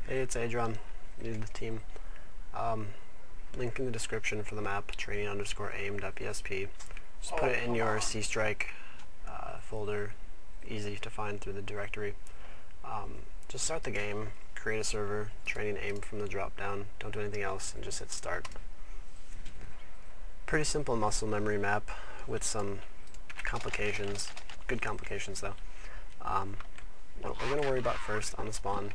Hey, it's Adron, new to the team. Link in the description for the map, training_aim.psp. Just put it in your C-Strike folder, easy to find through the directory. Just start the game, create a server, training aim from the drop-down, don't do anything else, and just hit start. Pretty simple muscle memory map with some complications, good complications though. What we're going to worry about first on the spawn,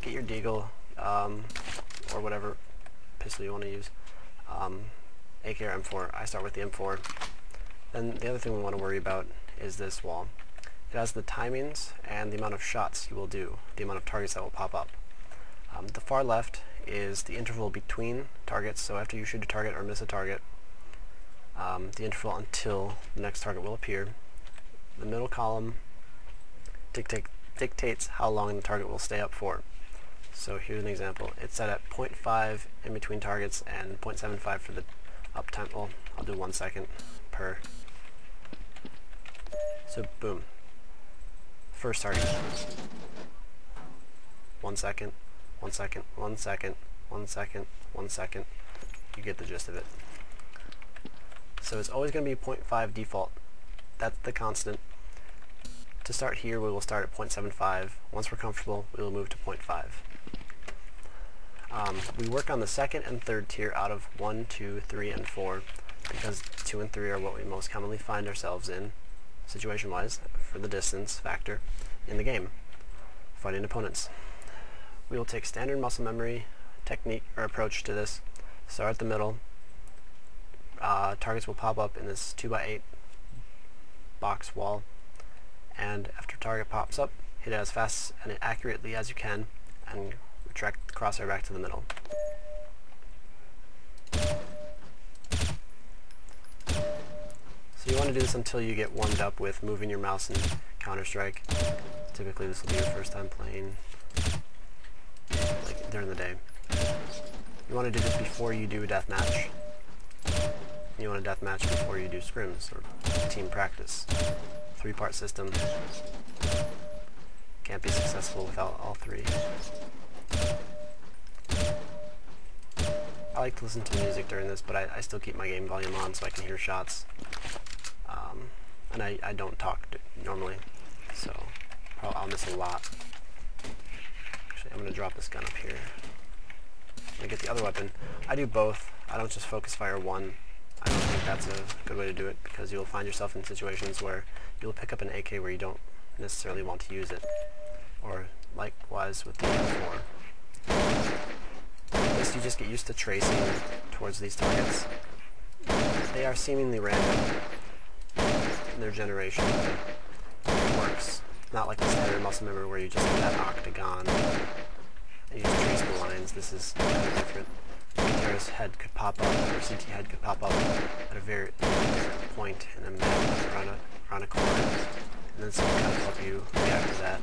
get your deagle, or whatever pistol you want to use, AK or M4. I start with the M4. Then the other thing we want to worry about is this wall. It has the timings and the amount of shots you will do, the amount of targets that will pop up. The far left is the interval between targets, so after you shoot a target or miss a target, the interval until the next target will appear. The middle column dictates how long the target will stay up for. So here's an example. It's set at 0.5 in between targets and 0.75 for the uptime. Well, I'll do 1 second per. So boom. First target. 1 second, 1 second, 1 second, 1 second, 1 second. You get the gist of it. So it's always going to be 0.5 default. That's the constant. To start here, we will start at 0.75. Once we're comfortable, we will move to 0.5. We work on the second and third tier out of 1, 2, 3, and 4, because 2 and 3 are what we most commonly find ourselves in, situation-wise, for the distance factor, in the game, fighting opponents. We will take standard muscle memory technique or approach to this. Start at the middle. Targets will pop up in this 2x8 box wall, and after target pops up, hit it as fast and accurately as you can, and retract the crosshair back to the middle. So you want to do this until you get warmed up with moving your mouse in Counter-Strike. Typically this will be your first time playing, like during the day. You want to do this before you do a deathmatch. You want a deathmatch before you do scrims or team practice. 3-part system. Can't be successful without all 3. I like to listen to music during this, but I still keep my game volume on so I can hear shots. And I don't talk normally, so I'll miss a lot. Actually, I'm going to drop this gun up here. I'm going to get the other weapon. I do both. I don't just focus fire one. I don't think that's a good way to do it, because you'll find yourself in situations where you'll pick up an AK where you don't necessarily want to use it. Or likewise with the M4. This, you just get used to tracing towards these targets. They are seemingly random in their generation. It works. Not like the standard muscle memory where you just have that octagon and you just trace the lines. This is kind of different. Terrorist head could pop up, or CT head could pop up at a very different point in the map around a corner, and then someone kind of help you react to that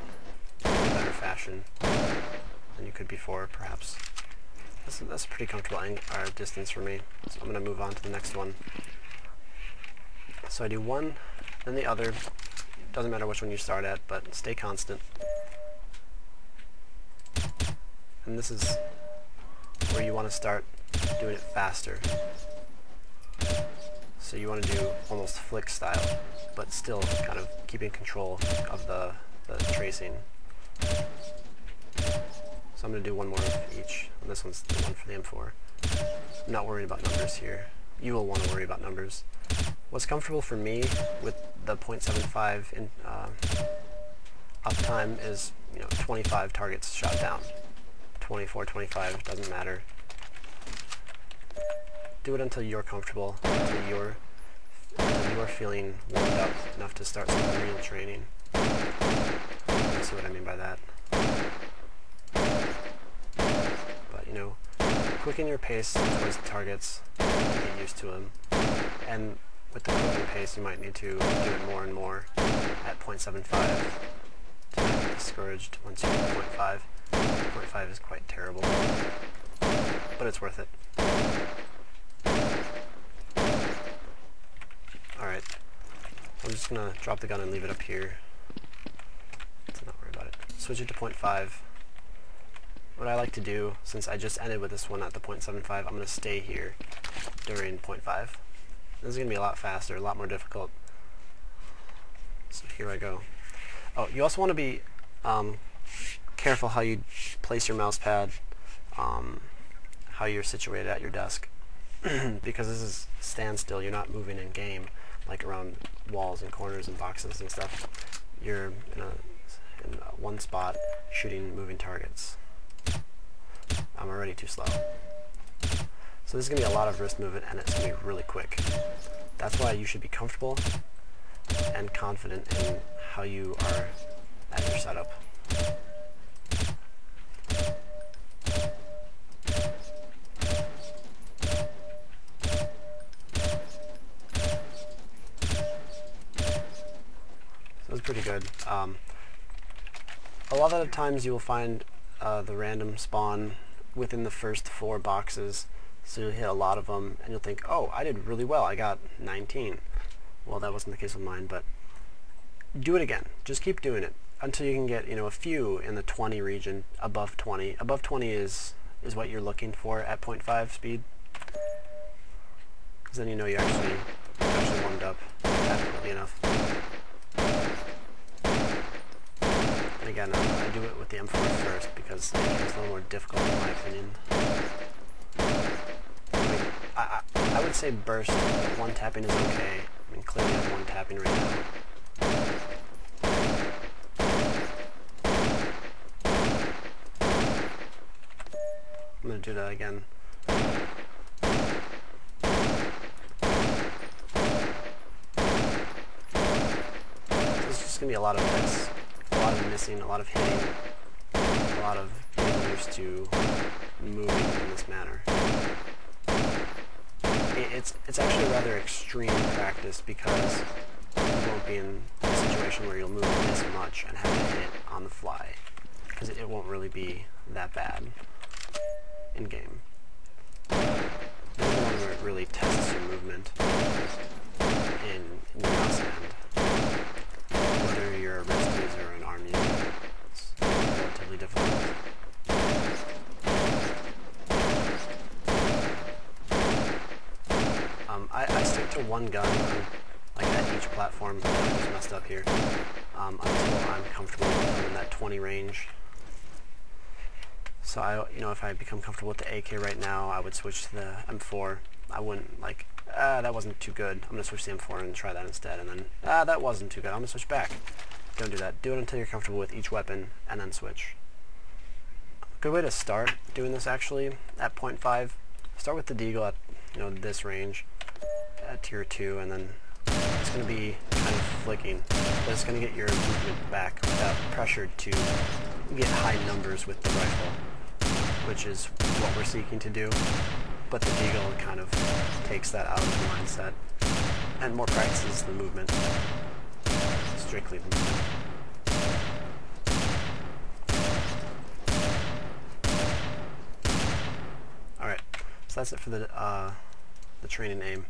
in a better fashion than you could before, perhaps. That's a pretty comfortable distance for me, so I'm going to move on to the next one. So I do one, then the other. Doesn't matter which one you start at, but stay constant. And this is where you want to start doing it faster. So you want to do almost flick style, but still kind of keeping control of the tracing. So I'm going to do one more of each, and this one's the one for the M4. I'm not worried about numbers here. You will want to worry about numbers. What's comfortable for me with the 0.75 in uptime is 25 targets shot down. 24, 25, doesn't matter. Do it until you're comfortable, until you're feeling warmed up enough to start some real training. You see what I mean by that. But quicken your pace towards the targets to get used to them. And with the quickened pace, you might need to do it more and more at 0.75 to not get discouraged once you hit 0.5. 0.5 is quite terrible, but it's worth it. Alright, I'm just going to drop the gun and leave it up here. Let's not worry about it. Switch it to 0.5. what I like to do, since I just ended with this one at the 0.75, I'm going to stay here during 0.5. This is going to be a lot faster, a lot more difficult. So here I go. Oh, you also want to be careful how you place your mouse pad, how you're situated at your desk, because this is standstill. You're not moving in game, like around walls and corners and boxes and stuff. You're in one spot shooting moving targets. I'm already too slow. So this is going to be a lot of wrist movement, and it's going to be really quick. That's why you should be comfortable and confident in how you are at your setup. So it's pretty good. A lot of the times you will find the random spawn within the first 4 boxes, so you'll hit a lot of them and you'll think, oh, I did really well, I got 19. Well, that wasn't the case with mine, but do it again. Just keep doing it until you can get, a few in the 20 region, above 20. Above 20 is what you're looking for at 0.5 speed, because then you actually warmed up adequately enough. And again, I do it with the M4 first because it's a little more difficult in my opinion. I would say burst, one tapping is okay. I mean, clearly I'm one tapping right now. I'm going to do that again. So it's just going to be a lot of this. A lot of missing, a lot of hitting, a lot of getting used to moving in this manner. It's actually rather extreme practice because you won't be in a situation where you'll move this much and have to hit on the fly, because it won't really be that bad in game. This is the one where it really tests your movement in your mouse hand. Whether you're a wrist user or an arm user, it's relatively difficult. I stick to one gun, like at each platform. I just messed up here, until I'm comfortable in that 20 range. So if I become comfortable with the AK right now, I would switch to the M4. I wouldn't that wasn't too good, I'm going to switch to the M4 and try that instead, and then, that wasn't too good, I'm going to switch back. Don't do that. Do it until you're comfortable with each weapon, and then switch. Good way to start doing this, actually, at 0.5. Start with the Deagle at, this range, at tier 2, and then it's going to be kind of flicking, but it's going to get your movement back without pressure to get high numbers with the rifle, which is what we're seeking to do. But the Deagle kind of takes that out of the mindset and more practices the movement, strictly the movement. Alright, so that's it for the training aim.